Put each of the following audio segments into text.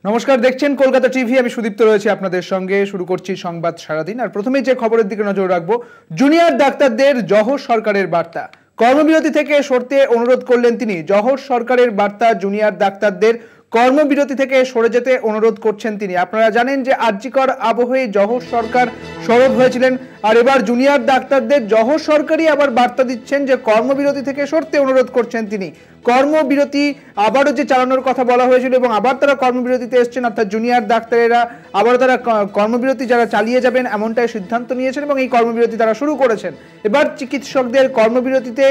নমস্কার, দেখছেন কলকাতা টিভি। আমি সুদীপ্ত রয়েছি আপনাদের সঙ্গে। শুরু করছি সংবাদ সারাদিন। আর প্রথমেই যে খবরের দিকে নজর রাখবো, জুনিয়র ডাক্তারদের জহর সরকারের বার্তা। কর্মবিরতি থেকে সরতে অনুরোধ করলেন তিনি। জহর সরকারের বার্তা, জুনিয়র ডাক্তারদের কর্মবিরতি থেকে সরে যেতে অনুরোধ করছেন তিনি। আপনারা জানেন যে আরজিকর আবহে জহর সরকার সরব হয়েছিলেন, আর এবার জুনিয়র ডাক্তারদের জহর সরকারই আবার বার্তা দিচ্ছেন যে কর্মবিরতি থেকে সরতে অনুরোধ করছেন তিনি। কর্মবিরতি আবারও যে চালানোর কথা বলা হয়েছিল এবং আবার তারা কর্মবিরতিতে এসছেন, অর্থাৎ জুনিয়র ডাক্তারেরা আবারও তারা কর্মবিরতি যারা চালিয়ে যাবেন এমনটাই সিদ্ধান্ত নিয়েছেন এবং এই কর্মবিরতি তারা শুরু করেছেন। এবার চিকিৎসকদের কর্মবিরতিতে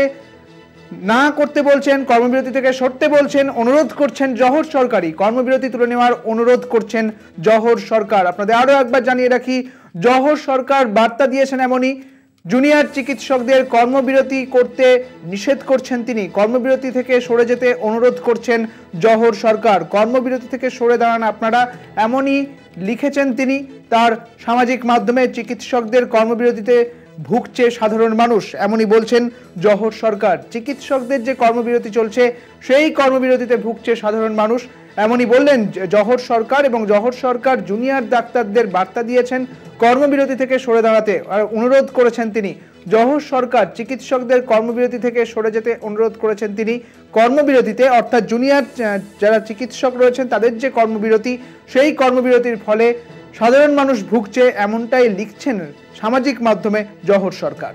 না করতে বলছেন, কর্মবিরতি থেকে সরতে বলছেন, অনুরোধ করছেন জহর সরকারই। কর্মবিরতি তুলে নেওয়ার অনুরোধ করছেন জহর সরকার। আপনাদের আরও একবার জানিয়ে রাখি, জহর সরকার বার্তা দিয়েছেন এমনই। জুনিয়র চিকিৎসকদের কর্মবিরতি করতে নিষেধ করছেন তিনি। কর্মবিরতি থেকে সরে যেতে অনুরোধ করছেন জহর সরকার। কর্মবিরতি থেকে সরে দাঁড়ান আপনারা, এমনই লিখেছেন তিনি তার সামাজিক মাধ্যমে। চিকিৎসকদের কর্মবিরতিতে ভুগছে সাধারণ মানুষ, এমনই বলছেন জহর সরকার। চিকিৎসকদের যে কর্মবিরতি চলছে সেই কর্মবিরতিতে ভুগছে সাধারণ মানুষ, এমনই বললেন জহর সরকার। এবং জহর সরকার জুনিয়র ডাক্তারদের বার্তা দিয়েছেন কর্মবিরতি থেকে সরে দাঁড়াতে, আর অনুরোধ করেছেন তিনি। জহর সরকার চিকিৎসকদের কর্মবিরতি থেকে সরে যেতে অনুরোধ করেছেন তিনি। কর্মবিরতিতে অর্থাৎ জুনিয়র যারা চিকিৎসক রয়েছেন তাদের যে কর্মবিরতি, সেই কর্মবিরতির ফলে সাধারণ মানুষ ভুগছে, এমনটাই লিখছেন সামাজিক মাধ্যমে জহর সরকার।